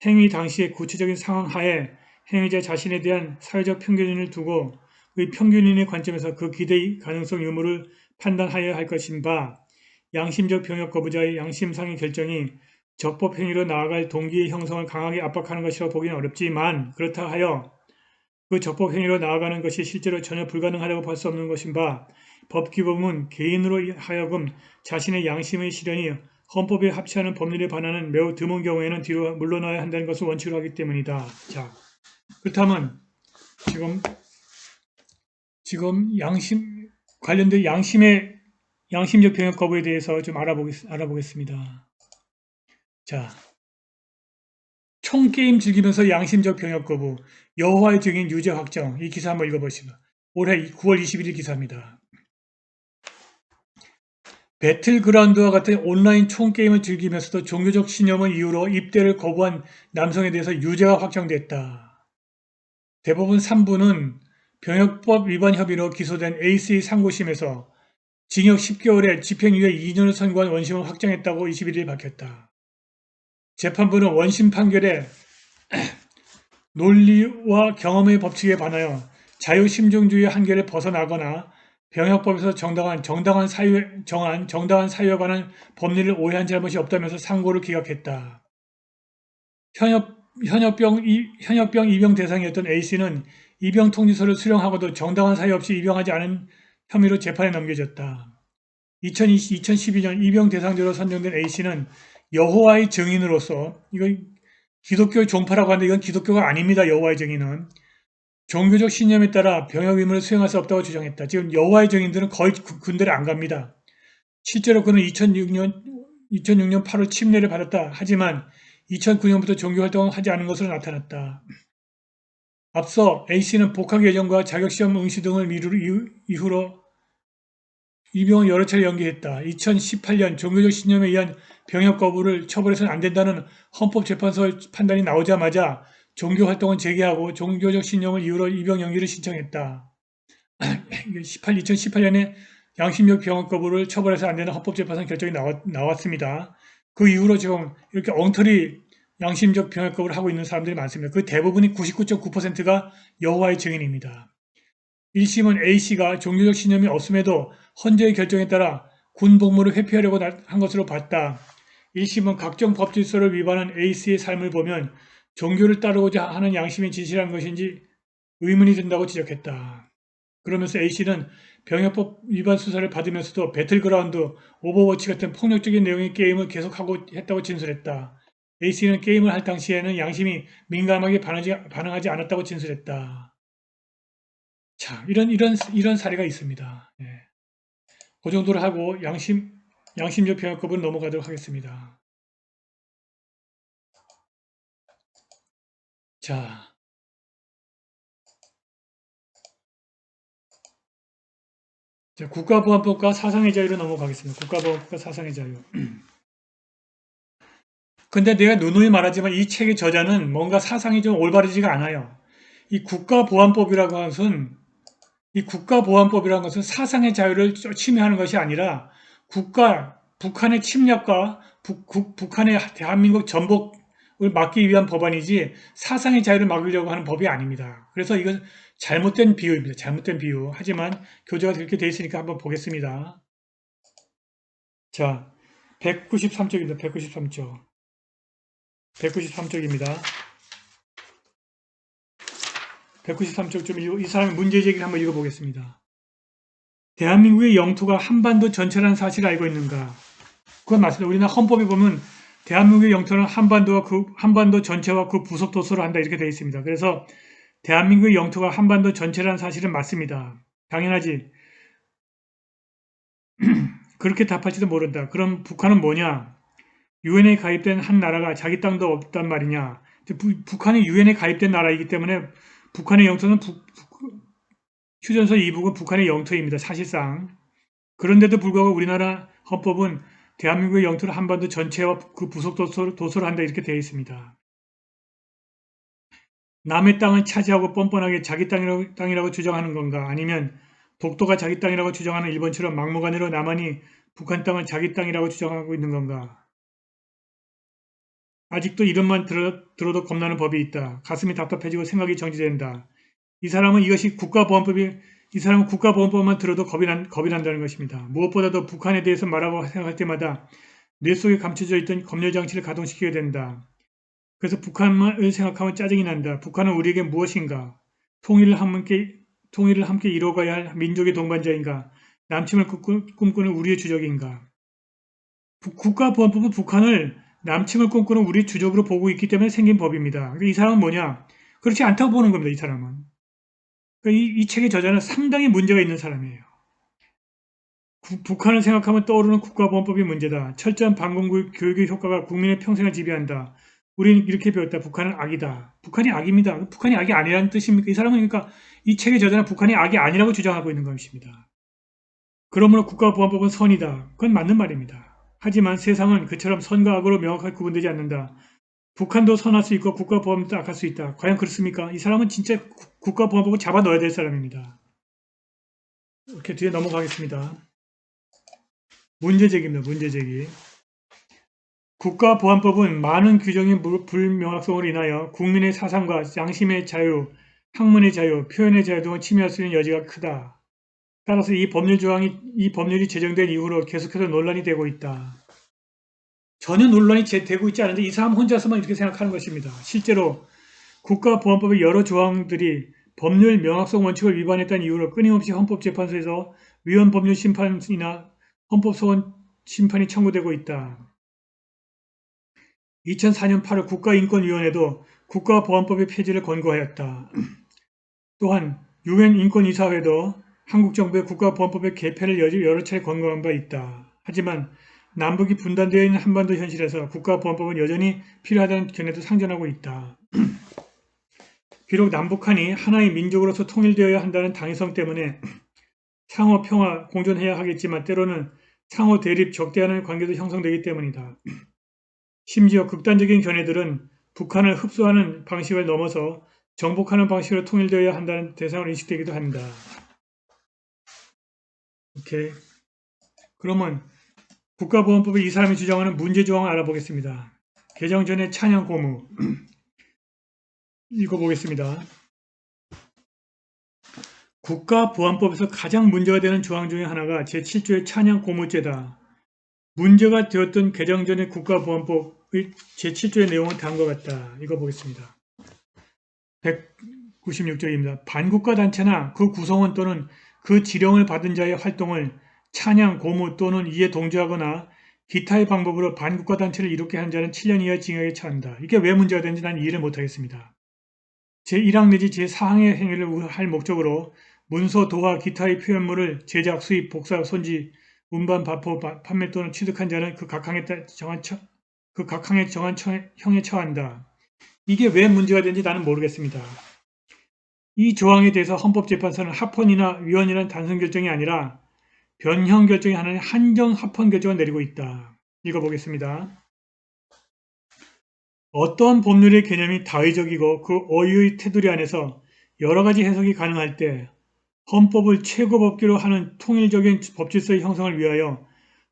행위 당시의 구체적인 상황 하에 행위자 자신에 대한 사회적 평균인을 두고 그 평균인의 관점에서 그 기대 가능성 유무를 판단하여야 할 것인 바 양심적 병역 거부자의 양심상의 결정이 적법 행위로 나아갈 동기의 형성을 강하게 압박하는 것이라고 보기는 어렵지만 그렇다 하여 그 적법 행위로 나아가는 것이 실제로 전혀 불가능하다고 볼 수 없는 것인 바 법규범은 개인으로 하여금 자신의 양심의 실현이 헌법에 합치하는 법률에 반하는 매우 드문 경우에는 뒤로 물러나야 한다는 것을 원칙으로 하기 때문이다. 자, 그렇다면 지금 관련된 양심적 병역 거부에 대해서 좀 알아보겠습니다. 자, 총게임 즐기면서 양심적 병역 거부, 여호와의 증인 유죄 확정. 이 기사 한번 읽어보시죠. 올해 9월 21일 기사입니다. 배틀그라운드와 같은 온라인 총게임을 즐기면서도 종교적 신념을 이유로 입대를 거부한 남성에 대해서 유죄가 확정됐다. 대법원 3부는 병역법 위반 혐의로 기소된 A씨의 상고심에서 징역 10개월에 집행유예 2년을 선고한 원심을 확정했다고 21일 밝혔다. 재판부는 원심 판결에 논리와 경험의 법칙에 반하여 자유심증주의 한계를 벗어나거나 병역법에서 정당한 사유에 관한 법리를 오해한 잘못이 없다면서 상고를 기각했다. 현역병 입영 대상이었던 A씨는 입영 통지서를 수령하고도 정당한 사유 없이 입영하지 않은 혐의로 재판에 넘겨졌다. 2012년 입영 대상자로 선정된 A씨는 여호와의 증인으로서, 이건 기독교의 종파라고 하는데 이건 기독교가 아닙니다. 여호와의 증인은. 종교적 신념에 따라 병역 의무를 수행할 수 없다고 주장했다. 지금 여호와의 증인들은 거의 군대를 안 갑니다. 실제로 그는 2006년 8월 침례를 받았다. 하지만 2009년부터 종교 활동을 하지 않은 것으로 나타났다. 앞서 A씨는 복학 예정과 자격시험 응시 등을 이후로 입영을 여러 차례 연기했다. 2018년 종교적 신념에 의한 병역 거부를 처벌해서는 안 된다는 헌법재판소 판단이 나오자마자 종교활동은 재개하고 종교적 신념을 이유로 입영 연기를 신청했다. 2018년에 양심적 병역 거부를 처벌해서 안 되는 헌법재판소 결정이 나왔습니다. 그 이후로 지금 이렇게 엉터리 양심적 병역 거부를 하고 있는 사람들이 많습니다. 그 대부분이 99.9%가 여호와의 증인입니다. 1심은 A씨가 종교적 신념이 없음에도 헌재의 결정에 따라 군 복무를 회피하려고 한 것으로 봤다. 1심은 각종 법질서를 위반한 A씨의 삶을 보면 종교를 따르고자 하는 양심이 진실한 것인지 의문이 든다고 지적했다. 그러면서 A씨는 병역법 위반 수사를 받으면서도 배틀그라운드, 오버워치 같은 폭력적인 내용의 게임을 계속하고 했다고 진술했다. A씨는 게임을 할 당시에는 양심이 민감하게 반응하지 않았다고 진술했다. 자, 이런 사례가 있습니다. 예. 그 정도로 하고 양심적 병역법은 넘어가도록 하겠습니다. 자, 국가보안법과 사상의 자유로 넘어가겠습니다. 국가보안법과 사상의 자유. 근데 내가 누누이 말하지만 이 책의 저자는 뭔가 사상이 좀 올바르지가 않아요. 이 국가보안법이라고 하는 것은 사상의 자유를 침해하는 것이 아니라 북한의 침략과 북한의 대한민국 전복을 막기 위한 법안이지 사상의 자유를 막으려고 하는 법이 아닙니다. 그래서 이건 잘못된 비유입니다. 잘못된 비유. 하지만 교재가 그렇게 되어 있으니까 한번 보겠습니다. 자, 193쪽입니다. 193쪽. 193쪽입니다. 193쪽 좀 이 사람의 문제 제기를 한번 읽어보겠습니다. 대한민국의 영토가 한반도 전체라는 사실을 알고 있는가? 그건 맞습니다. 우리나라 헌법에 보면 대한민국의 영토는 한반도 전체와 그 부속 도서를 한다 이렇게 되어 있습니다. 그래서 대한민국의 영토가 한반도 전체라는 사실은 맞습니다. 당연하지. 그렇게 답할지도 모른다. 그럼 북한은 뭐냐? 유엔에 가입된 한 나라가 자기 땅도 없단 말이냐? 북한이 유엔에 가입된 나라이기 때문에 북한의 영토는 휴전서 2부가 북한의 영토입니다. 사실상. 그런데도 불구하고 우리나라 헌법은 대한민국의 영토를 한반도 전체와 그 부속 도서로 한다 이렇게 되어 있습니다. 남의 땅을 차지하고 뻔뻔하게 자기 땅이라고 주장하는 건가? 아니면 독도가 자기 땅이라고 주장하는 일본처럼 막무가내로 남한이 북한 땅을 자기 땅이라고 주장하고 있는 건가? 아직도 이름만 들어도 겁나는 법이 있다. 가슴이 답답해지고 생각이 정지된다. 이 사람은 국가보안법만 들어도 겁이 난다는 것입니다. 무엇보다도 북한에 대해서 말하고 생각할 때마다 뇌 속에 감춰져 있던 검열장치를 가동시키게 된다. 그래서 북한을 생각하면 짜증이 난다. 북한은 우리에게 무엇인가? 통일을 함께 이뤄가야 할 민족의 동반자인가? 남침을 꿈꾸는 우리의 주적인가? 국가보안법은 북한을 남침을 꿈꾸는 우리의 주적으로 보고 있기 때문에 생긴 법입니다. 이 사람은 뭐냐? 그렇지 않다고 보는 겁니다. 이 사람은. 이 책의 저자는 상당히 문제가 있는 사람이에요. 북한을 생각하면 떠오르는 국가보안법이 문제다. 철저한 반공 교육의 효과가 국민의 평생을 지배한다. 우리는 이렇게 배웠다. 북한은 악이다. 북한이 악입니다. 북한이 악이 아니라는 뜻입니까? 이 사람은 그러니까 이 책의 저자는 북한이 악이 아니라고 주장하고 있는 것입니다. 그러므로 국가보안법은 선이다. 그건 맞는 말입니다. 하지만 세상은 그처럼 선과 악으로 명확하게 구분되지 않는다. 북한도 선할 수 있고 국가보안법도 악할 수 있다. 과연 그렇습니까? 이 사람은 진짜 국가보안법을 잡아 넣어야 될 사람입니다. 이렇게 뒤에 넘어가겠습니다. 문제제기입니다. 문제제기. 국가보안법은 많은 규정의 불명확성으로 인하여 국민의 사상과 양심의 자유, 학문의 자유, 표현의 자유 등을 침해할 수 있는 여지가 크다. 따라서 이 법률이 제정된 이후로 계속해서 논란이 되고 있다. 전혀 논란이 되고 있지 않은데 이 사람 혼자서만 이렇게 생각하는 것입니다. 실제로 국가보안법의 여러 조항들이 법률 명확성 원칙을 위반했다는 이유로 끊임없이 헌법재판소에서 위헌법률 심판이나 헌법소원 심판이 청구되고 있다. 2004년 8월 국가인권위원회도 국가보안법의 폐지를 권고하였다. 또한 유엔 인권이사회도 한국 정부의 국가보안법의 개편을 여러 차례 권고한 바 있다. 하지만 남북이 분단되어 있는 한반도 현실에서 국가보안법은 여전히 필요하다는 견해도 상존하고 있다. 비록 남북한이 하나의 민족으로서 통일되어야 한다는 당위성 때문에 상호 평화 공존해야 하겠지만 때로는 상호 대립 적대하는 관계도 형성되기 때문이다. 심지어 극단적인 견해들은 북한을 흡수하는 방식을 넘어서 정복하는 방식으로 통일되어야 한다는 대상으로 인식되기도 한다. 오케이. 그러면 국가보안법의 이 사람이 주장하는 문제조항을 알아보겠습니다. 개정 전의 찬양 고무. 읽어보겠습니다. 국가보안법에서 가장 문제가 되는 조항 중에 하나가 제7조의 찬양 고무죄다. 문제가 되었던 개정 전의 국가보안법의 제7조의 내용은 다음과 같다. 읽어보겠습니다. 196조입니다. 반국가 단체나 그 구성원 또는 그 지령을 받은 자의 활동을 찬양, 고무 또는 이에 동조하거나 기타의 방법으로 반국가 단체를 이롭게 한 자는 7년 이하 징역에 처한다. 이게 왜 문제가 되는지 난 이해를 못하겠습니다. 제1항 내지 제4항의 행위를 할 목적으로 문서, 도화, 기타의 표현물을 제작, 수입, 복사, 손지, 운반, 발포, 판매 또는 취득한 자는 그 각 항에 정한 형에 처한다. 이게 왜 문제가 되는지 나는 모르겠습니다. 이 조항에 대해서 헌법재판소는 합헌이나 위헌이라는 단순 결정이 아니라 변형 결정이 하나의 한정 합헌 결정을 내리고 있다. 읽어보겠습니다. 어떤 법률의 개념이 다의적이고 그 어휘의 테두리 안에서 여러 가지 해석이 가능할 때 헌법을 최고법규로 하는 통일적인 법질서의 형성을 위하여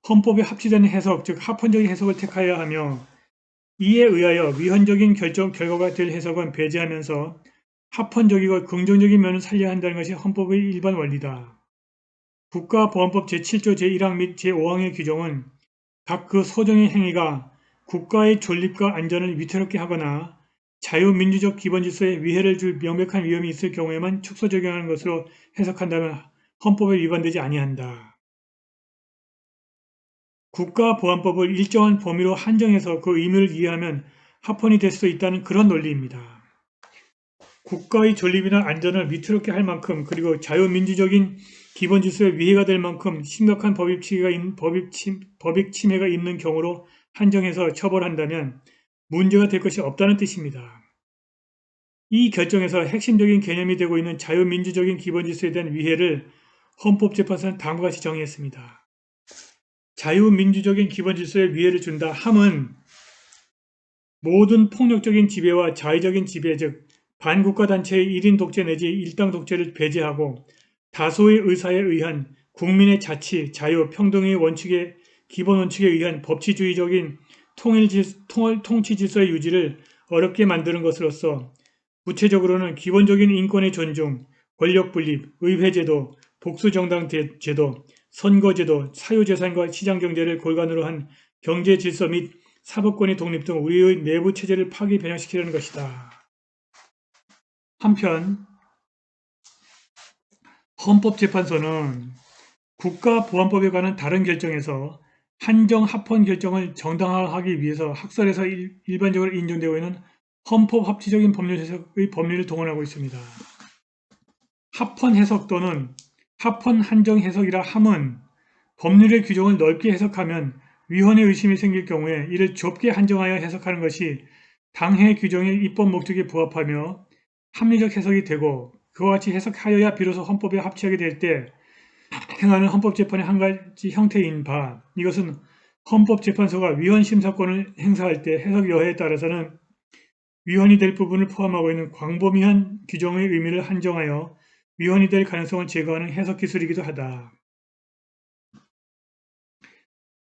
헌법에 합치되는 해석, 즉 합헌적인 해석을 택하여야 하며 이에 의하여 위헌적인 결과가 될 해석은 배제하면서 합헌적이고 긍정적인 면을 살려야 한다는 것이 헌법의 일반 원리다. 국가보안법 제7조 제1항 및 제5항의 규정은 각 그 소정의 행위가 국가의 존립과 안전을 위태롭게 하거나 자유민주적 기본질서에 위해를 줄 명백한 위험이 있을 경우에만 축소 적용하는 것으로 해석한다면 헌법에 위반되지 아니한다. 국가보안법을 일정한 범위로 한정해서 그 의미를 이해하면 합헌이 될 수도 있다는 그런 논리입니다. 국가의 존립이나 안전을 위태롭게 할 만큼 그리고 자유민주적인 기본질서에 위해가 될 만큼 심각한 법익 침해가 있는 경우로 한정해서 처벌한다면 문제가 될 것이 없다는 뜻입니다. 이 결정에서 핵심적인 개념이 되고 있는 자유민주적인 기본질서에 대한 위해를 헌법재판소는 다음과 같이 정의했습니다. 자유민주적인 기본질서에 위해를 준다 함은 모든 폭력적인 지배와 자의적인 지배, 즉 반국가 단체의 1인 독재 내지 일당 독재를 배제하고 다수의 의사에 의한 국민의 자치, 자유, 평등의 원칙의 기본 원칙에 의한 법치주의적인 통치 질서의 유지를 어렵게 만드는 것으로서 구체적으로는 기본적인 인권의 존중, 권력 분립, 의회제도, 복수정당 제도, 선거제도, 사유재산과 시장경제를 골간으로 한 경제질서 및 사법권의 독립 등 우리의 내부 체제를 파기 변형시키려는 것이다. 한편 헌법재판소는 국가보안법에 관한 다른 결정에서 한정 합헌 결정을 정당화하기 위해서 학설에서 일반적으로 인정되고 있는 헌법 합치적인 법률 해석의 법리를 동원하고 있습니다. 합헌 해석 또는 합헌 한정 해석이라 함은 법률의 규정을 넓게 해석하면 위헌의 의심이 생길 경우에 이를 좁게 한정하여 해석하는 것이 당해 규정의 입법 목적에 부합하며 합리적 해석이 되고 그와 같이 해석하여야 비로소 헌법에 합치하게 될 때 행하는 헌법재판의 한 가지 형태인 바 이것은 헌법재판소가 위헌심사권을 행사할 때 해석 여하에 따라서는 위헌이 될 부분을 포함하고 있는 광범위한 규정의 의미를 한정하여 위헌이 될 가능성을 제거하는 해석 기술이기도 하다.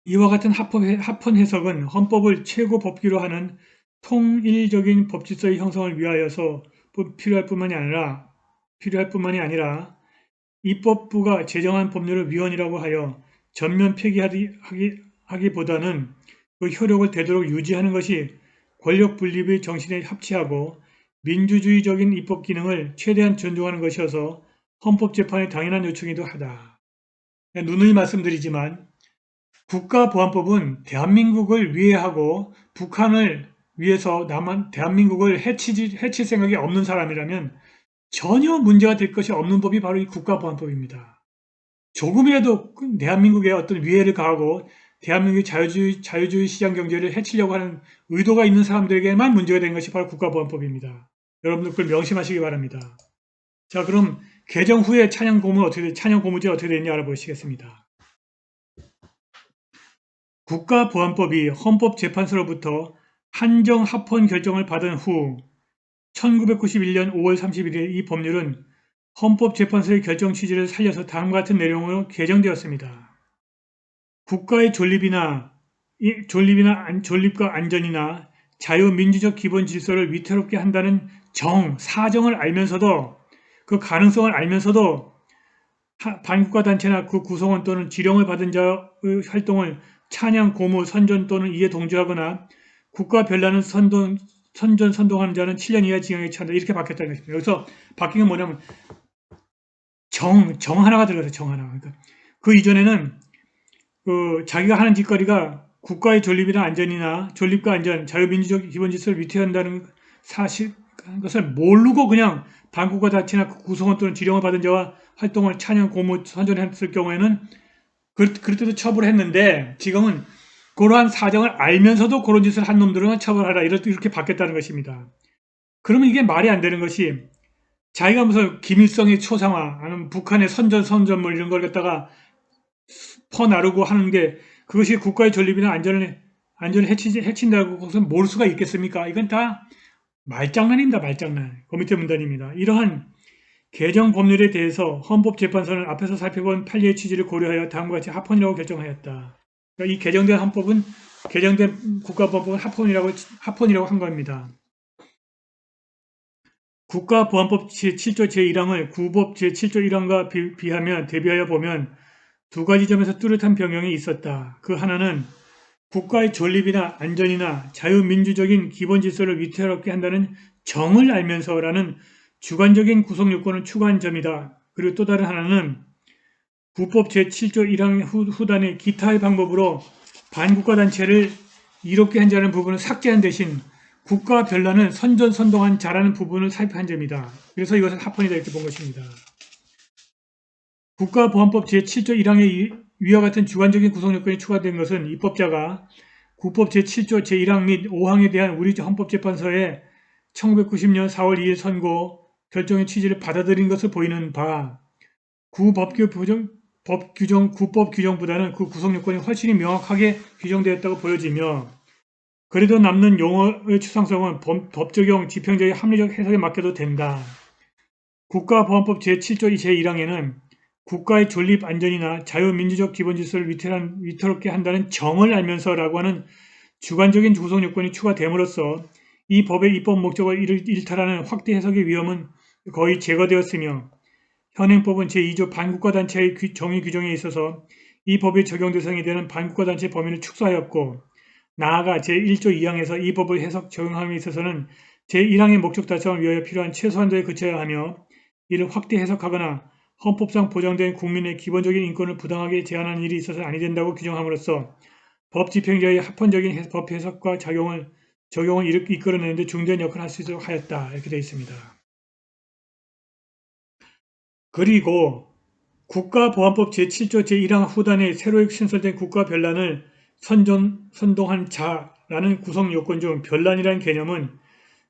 이와 같은 합헌 해석은 헌법을 최고 법규로 하는 통일적인 법질서의 형성을 위하여서 필요할 뿐만이 아니라 입법부가 제정한 법률을 위헌이라고 하여 전면 폐기하기보다는 그 효력을 되도록 유지하는 것이 권력 분립의 정신에 합치하고 민주주의적인 입법 기능을 최대한 존중하는 것이어서 헌법재판의 당연한 요청이기도 하다. 누누이 말씀드리지만 국가보안법은 대한민국을 위해하고 북한을 위해서 대한민국을 해칠 생각이 없는 사람이라면 전혀 문제가 될 것이 없는 법이 바로 이 국가보안법입니다. 조금이라도 대한민국에 어떤 위해를 가하고 대한민국의 자유주의 시장경제를 해치려고 하는 의도가 있는 사람들에게만 문제가 되는 것이 바로 국가보안법입니다. 여러분들 그걸 명심하시기 바랍니다. 자, 그럼 개정 후에 찬양 고무죄 어떻게 되는지 알아보시겠습니다. 국가보안법이 헌법재판소로부터 한정 합헌 결정을 받은 후 1991년 5월 31일 이 법률은 헌법재판소의 결정 취지를 살려서 다음과 같은 내용으로 개정되었습니다. 국가의 존립과 안전이나 자유민주적 기본 질서를 위태롭게 한다는 사정을 알면서도 그 가능성을 알면서도 반국가 단체나 그 구성원 또는 지령을 받은 자의 활동을 찬양, 고무, 선전 또는 이에 동조하거나 국가 별난을 선동하는 자는 7년 이하 징역에 처한다. 이렇게 바뀌었다는 것입니다. 여기서 바뀐 건 뭐냐면 정 하나가 들어가서 정 하나. 그러니까 그 이전에는 자기가 하는 짓거리가 국가의 존립이나 안전이나 존립과 안전, 자유민주적 기본질서를 위태한다는 사실 것을 모르고 그냥 반국가 자치나 구성원 또는 지령을 받은 자와 활동을 찬양, 고무, 선전했을 경우에는 그럴 때도 처벌했는데 지금은 그러한 사정을 알면서도 그런 짓을 한 놈들은 처벌하라 이렇게 바뀌었다는 것입니다. 그러면 이게 말이 안 되는 것이 자기가 무슨 김일성의 초상화 아니면 북한의 선전물 이런 걸 갖다가 퍼나르고 하는 게 그것이 국가의 존립이나 안전을 해친다고 그것은 모를 수가 있겠습니까? 이건 다 말장난입니다. 말장난. 고밑에 문단입니다. 이러한 개정 법률에 대해서 헌법재판소는 앞에서 살펴본 판례의 취지를 고려하여 다음과 같이 합헌이라고 결정하였다. 그러니까 이 개정된 국가보안법은 합헌이라고 한 겁니다. 국가보안법 제7조 제1항을 구법 제7조 1항과 대비하여 보면 두 가지 점에서 뚜렷한 변경이 있었다. 그 하나는 국가의 존립이나 안전이나 자유민주적인 기본질서를 위태롭게 한다는 정을 알면서라는 주관적인 구성요건을 추가한 점이다. 그리고 또 다른 하나는 국법 제7조 1항 후단의 기타의 방법으로 반국가단체를 이롭게 한 자라는 부분을 삭제한 대신 국가 별난은 선전선동한 자라는 부분을 삽입한 점이다. 그래서 이것은 합헌이다 이렇게 본 것입니다. 국가보안법 제7조 1항에 위와 같은 주관적인 구성요건이 추가된 것은 입법자가 국법 제7조 제1항 및 5항에 대한 우리 헌법재판소의 1990년 4월 2일 선고 결정의 취지를 받아들인 것을 보이는 바 구법 규정보다는 그 구성요건이 훨씬 명확하게 규정되었다고 보여지며 그래도 남는 용어의 추상성은 법적용, 지평적인 합리적 해석에 맡겨도 된다. 국가보안법 제7조 제1항에는 국가의 존립 안전이나 자유민주적 기본질서를 위태롭게 한다는 정을 알면서라고 하는 주관적인 구성 요건이 추가됨으로써 이 법의 입법 목적을 일탈하는 확대 해석의 위험은 거의 제거되었으며 현행법은 제2조 반국가단체의 정의 규정에 있어서 이 법의 적용 대상이 되는 반국가단체 범위를 축소하였고 나아가 제1조 2항에서 이 법을 해석 적용함에 있어서는 제1항의 목적 달성을 위하여 필요한 최소한도에 그쳐야 하며 이를 확대 해석하거나 헌법상 보장된 국민의 기본적인 인권을 부당하게 제한하는 일이 있어서는 아니 된다고 규정함으로써 법 집행자의 합헌적인 법 해석과 적용을 이끌어내는 데 중대한 역할을 할 수 있도록 하였다. 이렇게 되어 있습니다. 그리고 국가보안법 제7조 제1항 후단에 새로 신설된 국가별난을 선동한 자라는 구성 요건 중 별난이라는 개념은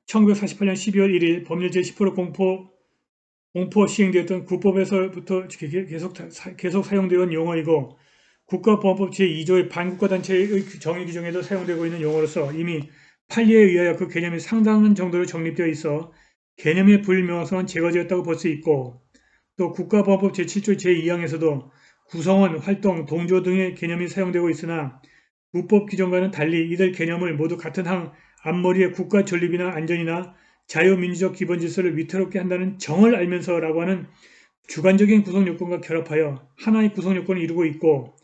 1948년 12월 1일 법률 제10호 공포 시행되었던 국법에서부터 계속 사용되어 온 용어이고 국가보안법 제2조의 반국가단체의 정의 규정에도 사용되고 있는 용어로서 이미 판례에 의하여 그 개념이 상당한 정도로 정립되어 있어 개념의 불명확성은 제거되었다고 볼 수 있고 또 국가보안법 제7조 제2항에서도 구성원, 활동, 동조 등의 개념이 사용되고 있으나 국법 규정과는 달리 이들 개념을 모두 같은 항 앞머리에 국가 존립이나 안전이나 자유민주적 기본질서를 위태롭게 한다는 정을 알면서라고 하는 주관적인 구성요건과 결합하여 하나의 구성요건을 이루고 있고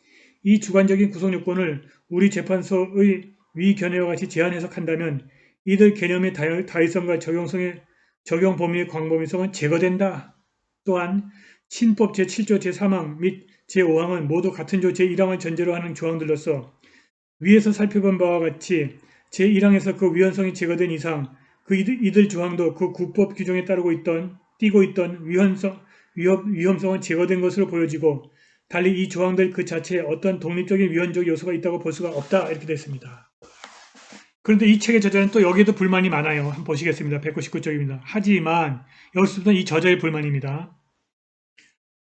이 주관적인 구성요건을 우리 재판소의 위 견해와 같이 제한 해석한다면 이들 개념의 다의성과 적용 범위의 광범위성은 제거된다. 또한 친법 제7조 제3항 및 제5항은 모두 같은 조 제1항을 전제로 하는 조항들로서 위에서 살펴본 바와 같이 제1항에서 그 위헌성이 제거된 이상 이들 조항도 그 국법 규정에 띄고 있던 위험성은 제거된 것으로 보여지고 달리 이 조항들 그 자체에 어떤 독립적인 위헌적 요소가 있다고 볼 수가 없다 이렇게 됐습니다. 그런데 이 책의 저자는 또 여기에도 불만이 많아요. 한번 보시겠습니다. 199쪽입니다. 하지만 여기서부터는 이 저자의 불만입니다.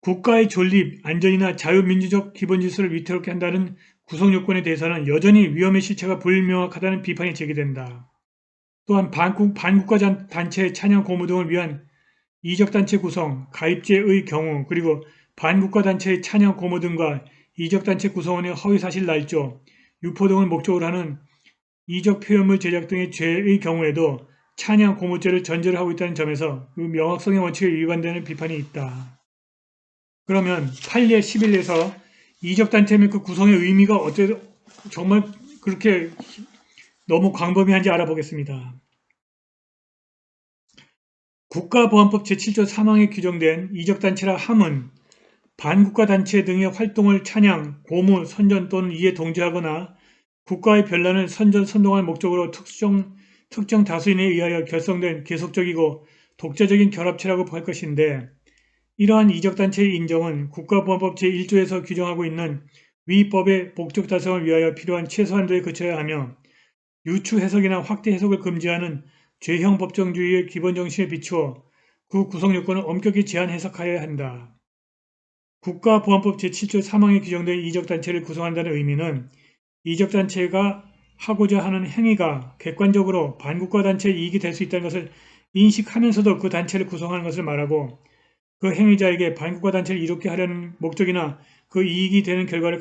국가의 존립, 안전이나 자유민주적 기본질서를 위태롭게 한다는 구성요건에 대해서는 여전히 위험의 실체가 불명확하다는 비판이 제기된다. 또한 반국가 단체 찬양 고무 등을 위한 이적단체 구성, 가입제의 경우 그리고 반국가 단체의 찬양 고무 등과 이적단체 구성원의 허위사실 날조, 유포 등을 목적으로 하는 이적 표현물 제작 등의 죄의 경우에도 찬양 고무죄를 전제로 하고 있다는 점에서 그 명확성의 원칙에 위반되는 비판이 있다. 그러면 판례 11에서 이적단체 및 그 구성의 의미가 정말 그렇게 너무 광범위한지 알아보겠습니다. 국가보안법 제7조 3항에 규정된 이적단체라 함은 반국가단체 등의 활동을 찬양, 고무, 선전 또는 이에 동조하거나 국가의 변란을 선동할 목적으로 특정 다수인에 의하여 결성된 계속적이고 독자적인 결합체라고 할 것인데, 이러한 이적단체의 인정은 국가보안법 제1조에서 규정하고 있는 위 법의 목적 달성을 위하여 필요한 최소한도에 그쳐야 하며, 유추 해석이나 확대 해석을 금지하는 죄형 법정주의의 기본 정신에 비추어 그 구성 요건을 엄격히 제한 해석하여야 한다. 국가보안법 제7조 3항에 규정된 이적단체를 구성한다는 의미는 이적단체가 하고자 하는 행위가 객관적으로 반국가단체의 이익이 될 수 있다는 것을 인식하면서도 그 단체를 구성하는 것을 말하고, 그 행위자에게 반국가단체를 이롭게 하려는 목적이나 그 이익이 되는 결과를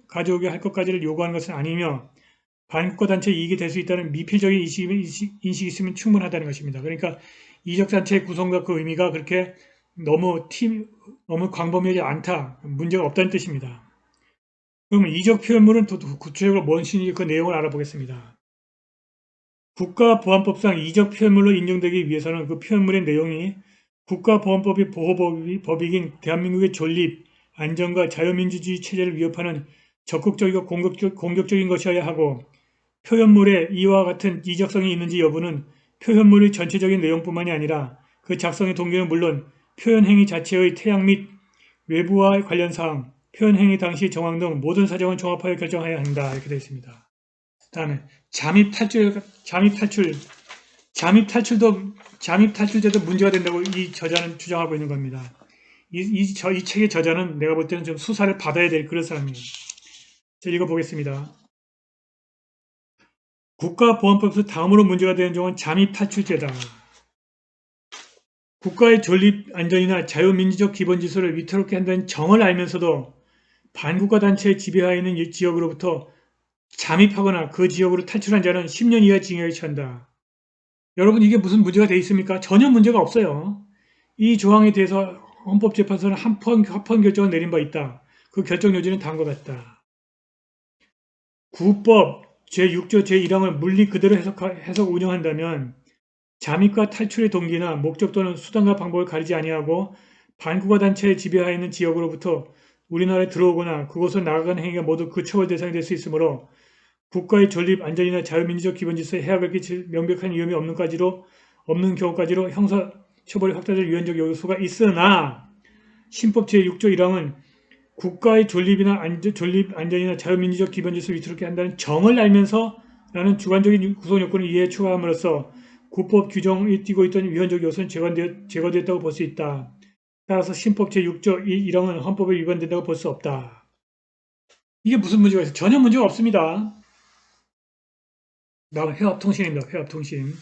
가져오게 할 것까지를 요구하는 것은 아니며, 반국가단체 이익이 될 수 있다는 미필적인 인식이 있으면 충분하다는 것입니다. 그러니까 이적단체의 구성과 그 의미가 그렇게 너무 광범위하지 않다, 문제가 없다는 뜻입니다. 그러면 이적 표현물은 구체적으로 무엇인지 그 내용을 알아보겠습니다. 국가보안법상 이적 표현물로 인정되기 위해서는 그 표현물의 내용이 국가보안법의 보호법이긴 대한민국의 존립, 안정과 자유민주주의 체제를 위협하는 적극적이고 공격적인 것이어야 하고, 표현물에 이와 같은 이적성이 있는지 여부는 표현물의 전체적인 내용뿐만이 아니라 그 작성의 동기는 물론 표현행위 자체의 태양 및 외부와 관련 사항, 표현행위 당시 정황 등 모든 사정을 종합하여 결정해야 한다. 이렇게 되어 있습니다. 다음에 잠입탈출제도 문제가 된다고 이 저자는 주장하고 있는 겁니다. 이 책의 저자는 내가 볼 때는 좀 수사를 받아야 될 그런 사람이에요. 자, 읽어보겠습니다. 국가보안법에서 다음으로 문제가 되는 종은 잠입탈출제다. 국가의 존립, 안전이나 자유민주적 기본질서를 위태롭게 한다는 정을 알면서도 반국가 단체의 지배하에 있는 지역으로부터 잠입하거나 그 지역으로 탈출한 자는 10년 이하 징역에 처한다. 여러분, 이게 무슨 문제가 되어 있습니까? 전혀 문제가 없어요. 이 조항에 대해서 헌법재판소는 합헌 결정을 내린 바 있다. 그 결정 요지는 다음과 같다. 구법 제6조 제1항을 물리 그대로 해석 운영한다면 잠입과 탈출의 동기나 목적 또는 수단과 방법을 가리지 아니하고 반국가 단체의 지배하에 있는 지역으로부터 우리나라에 들어오거나 그곳으로 나가는 행위가 모두 그 처벌 대상이 될 수 있으므로 국가의 존립, 안전이나 자유민주적 기본질서에 해악을 끼칠 명백한 위험이 없는 경우까지로 형사처벌이 확대될 유연적 요소가 있으나, 신법 제6조 1항은 국가의 존립이나 안전이나 자유민주적 기본질서를 위태롭게 한다는 정을 알면서 라는 주관적인 구성 요건을 이해에 추가함으로써 국법 규정이 띄고 있던 위헌적 요소는 제거되었다고 볼 수 있다. 따라서 신법 제6조 1항은 헌법에 위반된다고 볼 수 없다. 이게 무슨 문제가 있어요? 전혀 문제가 없습니다. 다음 회합통신입니다. 회합통신.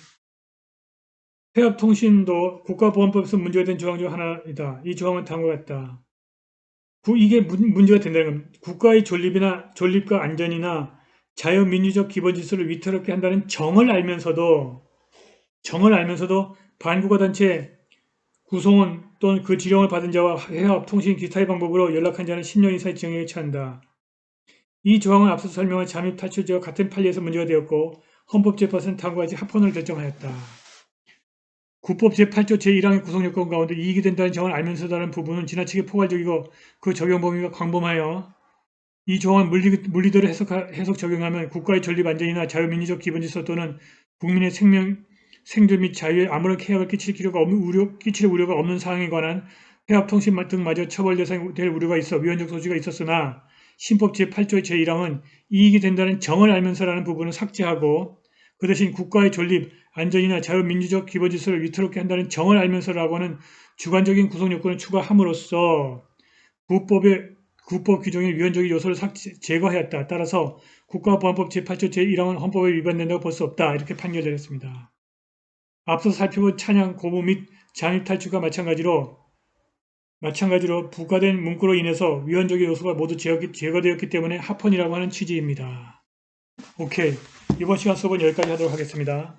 회합통신도 국가보안법에서 문제가 된 조항 중 하나이다. 이 조항은 다음과 같다. 이게 문제가 된다는 겁니다. 국가의 존립과 안전이나 자유민주적 기본질서를 위태롭게 한다는 정을 알면서도 반국가 단체 구성원 또는 그 지령을 받은 자와 회합, 통신, 기타의 방법으로 연락한 자는 10년 이상의 징역에 처한다. 이 조항은 앞서 설명한 잠입 탈출죄와 같은 판례에서 문제가 되었고, 헌법재판소는 다음과 같이 합헌을 결정하였다. 국법 제8조 제1항의 구성요건 가운데 이익이 된다는 정을 알면서도 하는 부분은 지나치게 포괄적이고 그 적용 범위가 광범하여 이 조항을 물리대로 해석 적용하면 국가의 존립 안전이나 자유민주적 기본질서 또는 국민의 생존 및 자유에 아무런 해악을 끼칠 우려가 없는 사항에 관한 회합통신 등마저 처벌 대상이 될 우려가 있어 위헌적 소지가 있었으나, 신법 제8조 제1항은 이익이 된다는 정을 알면서라는 부분을 삭제하고 그 대신 국가의 존립, 안전이나 자유민주적 기본질서를 위태롭게 한다는 정을 알면서라고 하는 주관적인 구성 요건을 추가함으로써 국법 규정의 위헌적인 요소를 제거하였다. 따라서 국가보안법 제8조 제1항은 헌법에 위반된다고 볼 수 없다. 이렇게 판결되었습니다. 앞서 살펴본 찬양, 고무 및 잠입 탈출과 마찬가지로 부과된 문구로 인해서 위헌적인 요소가 모두 제거되었기 때문에 합헌이라고 하는 취지입니다. 오케이. 이번 시간 수업은 여기까지 하도록 하겠습니다.